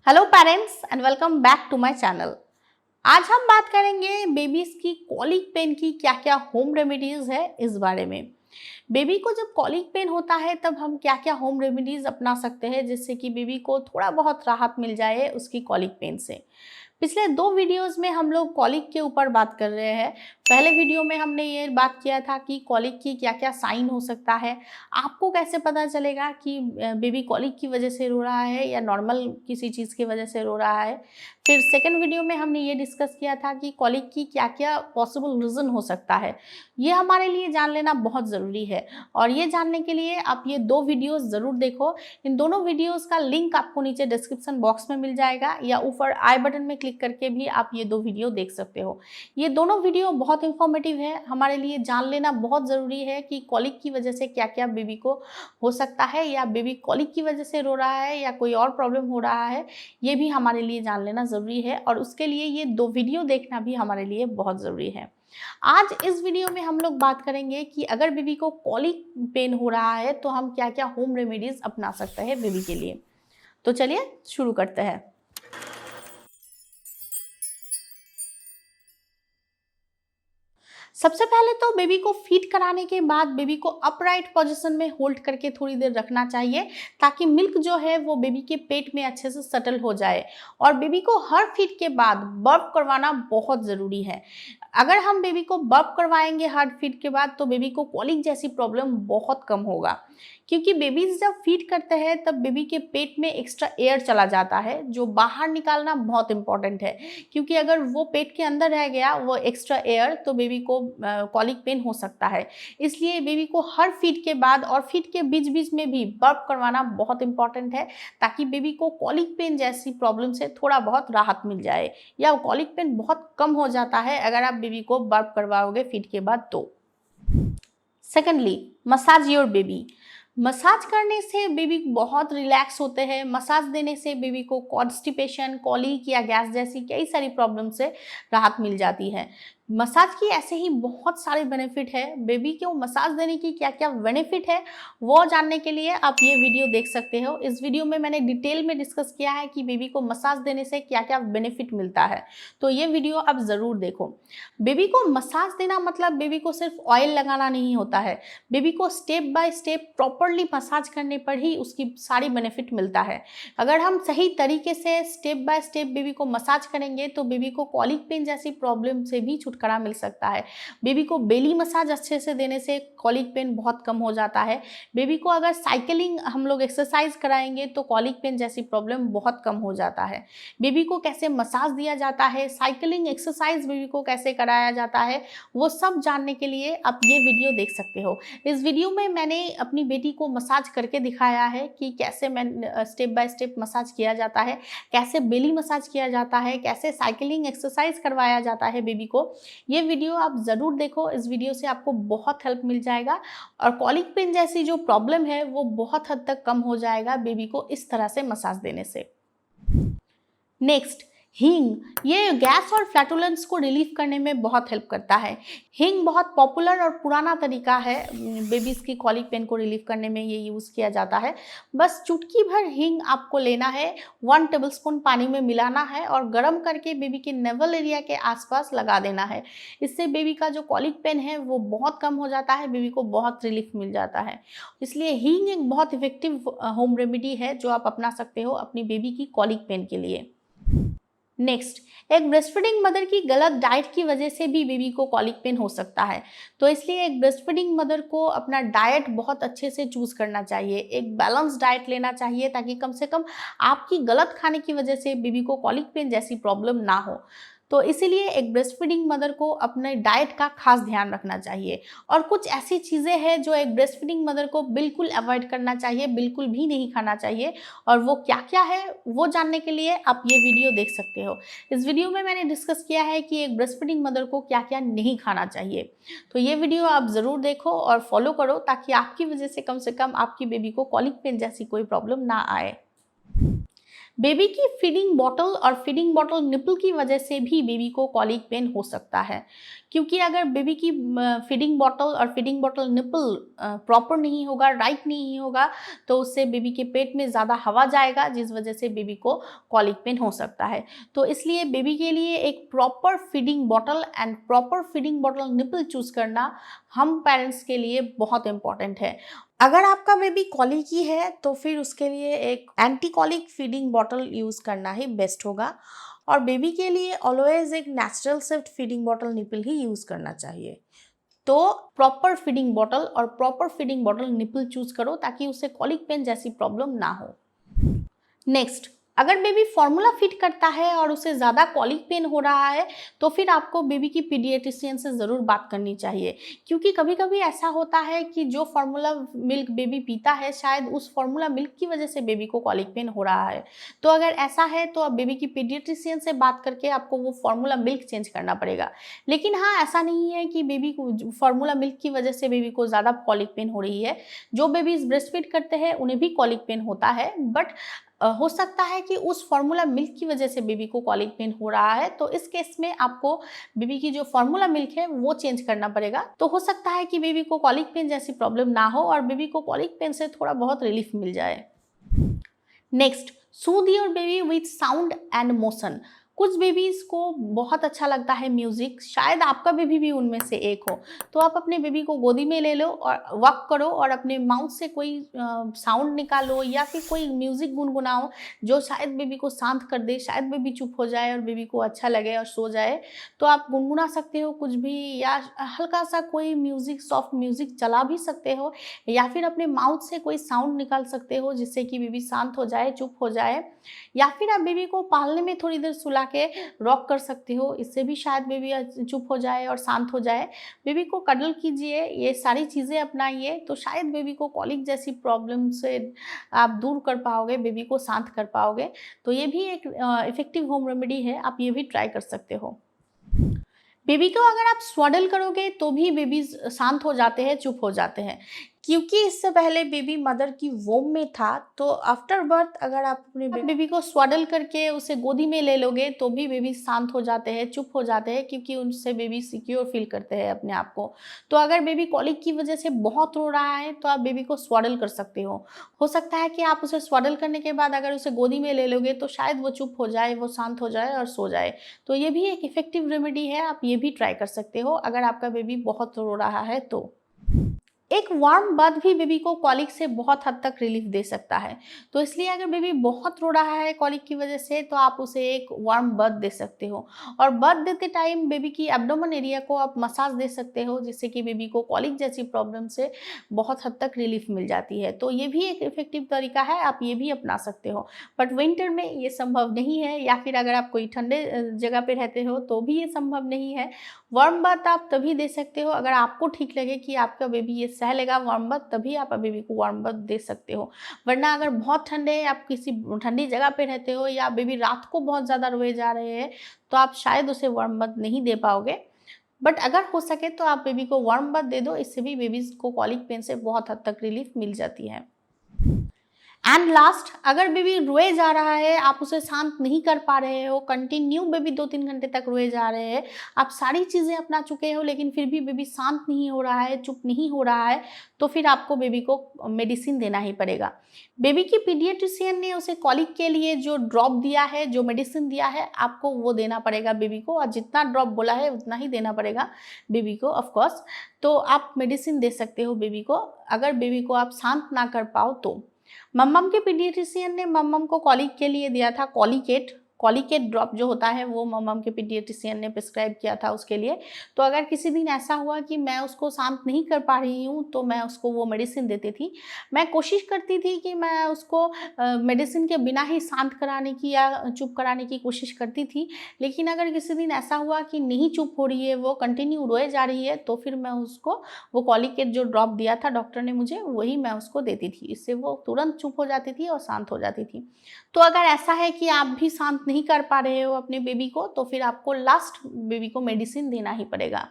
Hello parents and welcome back to my channel. आज हम बात करेंगे बेबीज की कॉलिक पेन की क्या क्या होम रेमेडीज है इस बारे में। बेबी को जब कॉलिक पेन होता है तब हम क्या क्या होम रेमेडीज अपना सकते हैं जिससे कि बेबी को थोड़ा बहुत राहत मिल जाए उसकी कॉलिक पेन से। पिछले 2 वीडियोस में हम लोग कॉलिक के ऊपर बात कर रहे हैं। पहले वीडियो में हमने ये बात किया था कि कॉलिक की क्या क्या साइन हो सकता है, आपको कैसे पता चलेगा कि बेबी कॉलिक की वजह से रो रहा है या नॉर्मल किसी चीज़ की वजह से रो रहा है। फिर सेकंड वीडियो में हमने ये डिस्कस किया था कि कॉलिक की क्या क्या पॉसिबल रीज़न हो सकता है। ये हमारे लिए जान लेना बहुत ज़रूरी है और ये जानने के लिए आप ये 2 वीडियोस ज़रूर देखो। इन दोनों वीडियोस का लिंक आपको नीचे डिस्क्रिप्शन बॉक्स में मिल जाएगा या ऊपर आई बटन में क्लिक करके भी आप ये 2 वीडियो देख सकते हो। ये दोनों वीडियो बहुत इंफॉर्मेटिव है, हमारे लिए जान लेना बहुत ज़रूरी है कि कॉलिक की वजह से क्या क्या बेबी को हो सकता है या बेबी कॉलिक की वजह से रो रहा है या कोई और प्रॉब्लम हो रहा है। ये भी हमारे लिए जान लेना ज़रूरी है और उसके लिए ये 2 वीडियो देखना भी हमारे लिए बहुत ज़रूरी है। आज इस वीडियो में हम लोग बात करेंगे कि अगर बेबी को कॉलिक पेन हो रहा है तो हम क्या क्या होम रेमेडीज अपना सकते हैं बेबी के लिए। तो चलिए शुरू करते हैं। सबसे पहले तो बेबी को फीड कराने के बाद बेबी को अपराइट पोजीशन में होल्ड करके थोड़ी देर रखना चाहिए ताकि मिल्क जो है वो बेबी के पेट में अच्छे से सेटल हो जाए। और बेबी को हर फीड के बाद बर्प करवाना बहुत ज़रूरी है। अगर हम बेबी को बर्प करवाएंगे हर फीड के बाद तो बेबी को कॉलिक जैसी प्रॉब्लम बहुत कम होगा, क्योंकि बेबीज जब फीड करते हैं तब बेबी के पेट में एक्स्ट्रा एयर चला जाता है जो बाहर निकालना बहुत इंपॉर्टेंट है, क्योंकि अगर वो पेट के अंदर रह गया वो एक्स्ट्रा एयर तो बेबी को कॉलिक पेन हो सकता है। इसलिए बेबी को हर फीड के बाद और फीड के बीच बीच में भी बर्प करवाना बहुत इंपॉर्टेंट है ताकि बेबी को कॉलिक पेन जैसी प्रॉब्लम से थोड़ा बहुत राहत मिल जाए या कॉलिक पेन बहुत कम हो जाता है अगर आप बेबी को बर्प करवाओगे फीड के बाद तो। Secondly, massage your baby. Massage करने से बेबी बहुत रिलैक्स होते हैं। मसाज देने से बेबी को कॉन्स्टिपेशन, कॉलिक या गैस जैसी कई सारी प्रॉब्लम से राहत मिल जाती है। मसाज की ऐसे ही बहुत सारे बेनिफिट है। बेबी को मसाज देने की क्या क्या बेनिफिट है वो जानने के लिए आप ये वीडियो देख सकते हो। इस वीडियो में मैंने डिटेल में डिस्कस किया है कि बेबी को मसाज देने से क्या क्या बेनिफिट मिलता है, तो ये वीडियो आप ज़रूर देखो। बेबी को मसाज देना मतलब बेबी को सिर्फ ऑयल लगाना नहीं होता है। बेबी को step by step properly massage करने पर ही उसकी सारी बेनिफिट मिलता है। अगर हम सही तरीके से स्टेप बाय स्टेप बेबी को मसाज करेंगे तो बेबी को कॉलिक पेन जैसी प्रॉब्लम से भी छुटकारा मिल सकता है। बेबी को बेली मसाज अच्छे से देने से कॉलिक पेन बहुत कम हो जाता है। बेबी को अगर साइकिलिंग हम लोग एक्सरसाइज कराएंगे तो कॉलिक पेन जैसी प्रॉब्लम बहुत कम हो जाता है। बेबी को कैसे मसाज दिया जाता है, साइकिलिंग एक्सरसाइज बेबी को कैसे कराया जाता है, वो सब जानने के लिए आप ये वीडियो देख सकते हो। इस वीडियो में मैंने अपनी बेटी को मसाज करके दिखाया है कि कैसे मैं स्टेप बाय स्टेप मसाज किया जाता है, कैसे बेली मसाज किया जाता है, कैसे साइकिलिंग एक्सरसाइज करवाया जाता है बेबी को। ये वीडियो आप ज़रूर देखो, इस वीडियो से आपको बहुत हेल्प मिल जाएगा और कॉलिक पेन जैसी जो प्रॉब्लम है वो बहुत हद तक कम हो जाएगा बेबी को इस तरह से मसाज देने से। नेक्स्ट, हींग। ये गैस और फ्लैटुलेंस को रिलीफ करने में बहुत हेल्प करता है। हींग बहुत पॉपुलर और पुराना तरीका है बेबीज़ की कॉलिक पेन को रिलीफ करने में, ये यूज़ किया जाता है। बस चुटकी भर हींग आपको लेना है, 1 टेबलस्पून पानी में मिलाना है और गर्म करके बेबी के नेवल एरिया के आसपास लगा देना है। इससे बेबी का जो कॉलिक पेन है वो बहुत कम हो जाता है, बेबी को बहुत रिलीफ मिल जाता है। इसलिए हींग एक बहुत इफेक्टिव होम रेमेडी है जो आप अपना सकते हो अपनी बेबी की कॉलिक पेन के लिए। नेक्स्ट, एक ब्रेस्ट फीडिंग मदर की गलत डाइट की वजह से भी बेबी को कॉलिक पेन हो सकता है, तो इसलिए एक ब्रेस्ट फीडिंग मदर को अपना डाइट बहुत अच्छे से चूज करना चाहिए। एक बैलेंस डाइट लेना चाहिए ताकि कम से कम आपकी गलत खाने की वजह से बेबी को कॉलिक पेन जैसी प्रॉब्लम ना हो। तो इसीलिए एक ब्रेस्ट फीडिंग मदर को अपने डाइट का खास ध्यान रखना चाहिए। और कुछ ऐसी चीज़ें हैं जो एक ब्रेस्ट फीडिंग मदर को बिल्कुल अवॉइड करना चाहिए, बिल्कुल भी नहीं खाना चाहिए, और वो क्या क्या है वो जानने के लिए आप ये वीडियो देख सकते हो। इस वीडियो में मैंने डिस्कस किया है कि एक ब्रेस्ट फीडिंग मदर को क्या क्या नहीं खाना चाहिए, तो ये वीडियो आप ज़रूर देखो और फॉलो करो ताकि आपकी वजह से कम आपकी बेबी को कॉलिक पेन जैसी कोई प्रॉब्लम ना आए। बेबी की फीडिंग बॉटल और फीडिंग बॉटल निपल की वजह से भी बेबी को कॉलिक पेन हो सकता है, क्योंकि अगर बेबी की फीडिंग बॉटल और फीडिंग बॉटल निपल प्रॉपर नहीं होगा, राइट नहीं होगा, तो उससे बेबी के पेट में ज़्यादा हवा जाएगा, जिस वजह से बेबी को कॉलिक पेन हो सकता है। तो इसलिए बेबी के लिए एक proper feeding bottle and proper feeding bottle nipple choose करना हम पेरेंट्स के लिए बहुत इंपॉर्टेंट है। अगर आपका बेबी कॉलिकी है तो फिर उसके लिए एक anti colic feeding bottle use करना ही बेस्ट होगा, और बेबी के लिए ऑलवेज एक natural shift feeding bottle nipple ही यूज़ करना चाहिए। तो प्रॉपर फीडिंग बॉटल और proper feeding bottle nipple choose करो ताकि उसे कॉलिक पेन जैसी प्रॉब्लम ना हो। नेक्स्ट, अगर बेबी फॉर्मूला फिट करता है और उसे ज़्यादा कॉलिक पेन हो रहा है तो फिर आपको बेबी की पीडियाट्रिशियन से ज़रूर बात करनी चाहिए, क्योंकि कभी कभी ऐसा होता है कि जो फार्मूला मिल्क बेबी पीता है शायद उस फार्मूला मिल्क की वजह से बेबी को कॉलिक पेन हो रहा है। तो अगर ऐसा है तो आप बेबी की पीडियाट्रिशियन से बात करके आपको वो फार्मूला मिल्क चेंज करना पड़ेगा। लेकिन हाँ, ऐसा नहीं है कि बेबी को फार्मूला मिल्क की वजह से बेबी को ज़्यादा कॉलिक पेन हो रही है। जो बेबीज ब्रेस्ट फीड करते हैं उन्हें भी कॉलिक पेन होता है, बट हो सकता है कि उस फार्मूला मिल्क की वजह से बेबी को कॉलिक पेन हो रहा है। तो इस केस में आपको बेबी की जो फार्मूला मिल्क है वो चेंज करना पड़ेगा। तो हो सकता है कि बेबी को कॉलिक पेन जैसी प्रॉब्लम ना हो और बेबी को कॉलिक पेन से थोड़ा बहुत रिलीफ मिल जाए। Next, Sood your baby with sound and motion. कुछ बेबीज को बहुत अच्छा लगता है म्यूजिक, शायद आपका बेबी भी उनमें से एक हो। तो आप अपने बेबी को गोदी में ले लो और वॉक करो और अपने माउथ से कोई साउंड निकालो या फिर कोई म्यूजिक गुनगुनाओ जो शायद बेबी को शांत कर दे, शायद बेबी चुप हो जाए और बेबी को अच्छा लगे और सो जाए। तो आप गुनगुना सकते हो कुछ भी, या हल्का सा कोई म्यूजिक, सॉफ्ट म्यूजिक चला भी सकते हो, या फिर अपने माउथ से कोई साउंड निकाल सकते हो जिससे कि बेबी शांत हो जाए, चुप हो जाए। या फिर आप बेबी को पालने में थोड़ी देर सुला के रॉक कर सकते हो, इससे भी शायद बेबी चुप हो जाए और शांत हो जाए। बेबी को कडल कीजिए, ये सारी चीज़ें अपनाइए तो शायद बेबी को कॉलिक जैसी प्रॉब्लम से आप दूर कर पाओगे, बेबी को शांत कर पाओगे। तो ये भी एक इफेक्टिव होम रेमेडी है, आप ये भी ट्राई कर सकते हो। बेबी को अगर आप स्वाडल करोगे तो भी बेबी शांत हो जाते हैं, चुप हो जाते हैं, क्योंकि इससे पहले बेबी मदर की वोम में था। तो आफ्टर बर्थ अगर आप अपने बेबी को स्वाडल करके उसे गोदी में ले लोगे तो भी बेबी शांत हो जाते हैं, चुप हो जाते हैं, क्योंकि उनसे बेबी सिक्योर फील करते हैं अपने आप को। तो अगर बेबी कॉलिक की वजह से बहुत रो रहा है तो आप बेबी को स्वाडल कर सकते हो सकता है कि आप उसे स्वाडल करने के बाद अगर उसे गोदी में ले लोगे तो शायद वो चुप हो जाए, वो शांत हो जाए और सो जाए। तो ये भी एक इफेक्टिव रेमेडी है, आप ये भी ट्राई कर सकते हो अगर आपका बेबी बहुत रो रहा है तो। एक वार्म बाथ भी बेबी को कॉलिक से बहुत हद तक रिलीफ दे सकता है। तो इसलिए अगर बेबी बहुत रो रहा है कॉलिक की वजह से तो आप उसे एक वार्म बाथ दे सकते हो, और बाथ देते टाइम बेबी की एब्डोमेन एरिया को आप मसाज दे सकते हो, जिससे कि बेबी को कॉलिक जैसी प्रॉब्लम से बहुत हद तक रिलीफ मिल जाती है। तो ये भी एक इफेक्टिव तरीका है, आप ये भी अपना सकते हो। बट विंटर में ये संभव नहीं है, या फिर अगर आप कोई ठंडे जगह पे रहते हो तो भी ये संभव नहीं है। वार्म बाथ आप तभी दे सकते हो अगर आपको ठीक लगे कि आपका बेबी ये सह लेगा वार्म बाथ, तभी आप बेबी को वार्म बाथ दे सकते हो। वरना अगर बहुत ठंडे है, आप किसी ठंडी जगह पे रहते हो या बेबी रात को बहुत ज़्यादा रोए जा रहे हैं, तो आप शायद उसे वार्म बाथ नहीं दे पाओगे। बट अगर हो सके तो आप बेबी को वार्म बाथ दे दो, इससे भी बेबीज को कॉलिक पेन से बहुत हद तक रिलीफ मिल जाती है। एंड लास्ट, अगर बेबी रोए जा रहा है, आप उसे शांत नहीं कर पा रहे हो, कंटिन्यू बेबी 2-3 घंटे तक रोए जा रहे हैं, आप सारी चीज़ें अपना चुके हो लेकिन फिर भी बेबी शांत नहीं हो रहा है, चुप नहीं हो रहा है, तो फिर आपको बेबी को मेडिसिन देना ही पड़ेगा। बेबी की पीडियाट्रिशियन ने उसे कॉलिक के लिए जो ड्रॉप दिया है, जो मेडिसिन दिया है, आपको वो देना पड़ेगा बेबी को, और जितना ड्रॉप बोला है उतना ही देना पड़ेगा बेबी को ऑफकोर्स। तो आप मेडिसिन दे सकते हो बेबी को, अगर बेबी को आप शांत ना कर पाओ तो। मम्मम के पीडियाट्रिशियन ने मम्मम को कॉलिक के लिए दिया था कॉलिकेट ड्रॉप जो होता है वो मम्मम के पीडियाट्रिशियन ने प्रिस्क्राइब किया था उसके लिए। तो अगर किसी दिन ऐसा हुआ कि मैं उसको शांत नहीं कर पा रही हूँ तो मैं उसको वो मेडिसिन देती थी। मैं कोशिश करती थी कि मैं उसको मेडिसिन के बिना ही शांत कराने की या चुप कराने की कोशिश करती थी, लेकिन अगर किसी दिन ऐसा हुआ कि नहीं चुप हो रही है, वो कंटिन्यू रोए जा रही है, तो फिर मैं उसको वो कॉलिकेट जो ड्रॉप दिया था डॉक्टर ने मुझे, वही मैं उसको देती थी। इससे वो तुरंत चुप हो जाती थी और शांत हो जाती थी। तो अगर ऐसा है कि आप भी शांत नहीं कर पा रहे हो अपने बेबी को, तो फिर आपको लास्ट बेबी को मेडिसिन देना ही पड़ेगा।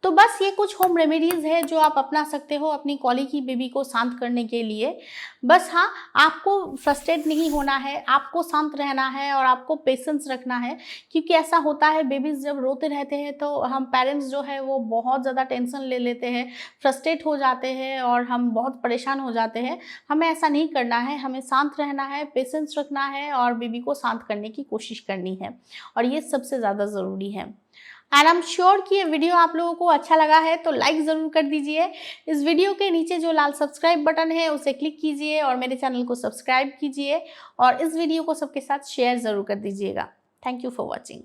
तो बस ये कुछ होम रेमेडीज़ है जो आप अपना सकते हो अपनी कॉली की बेबी को शांत करने के लिए। बस हाँ, आपको फ्रस्ट्रेट नहीं होना है, आपको शांत रहना है और आपको पेशेंस रखना है, क्योंकि ऐसा होता है बेबीज़ जब रोते रहते हैं तो हम पेरेंट्स जो है वो बहुत ज़्यादा टेंशन ले लेते हैं, फ्रस्ट्रेट हो जाते हैं और हम बहुत परेशान हो जाते हैं। हमें ऐसा नहीं करना है, हमें शांत रहना है, पेशेंस रखना है और बेबी को शांत करने की कोशिश करनी है, और ये सबसे ज़्यादा ज़रूरी है। एंड आई एम श्योर कि ये वीडियो आप लोगों को अच्छा लगा है तो लाइक ज़रूर कर दीजिए। इस वीडियो के नीचे जो लाल सब्सक्राइब बटन है उसे क्लिक कीजिए और मेरे चैनल को सब्सक्राइब कीजिए, और इस वीडियो को सबके साथ शेयर ज़रूर कर दीजिएगा। Thank you for watching.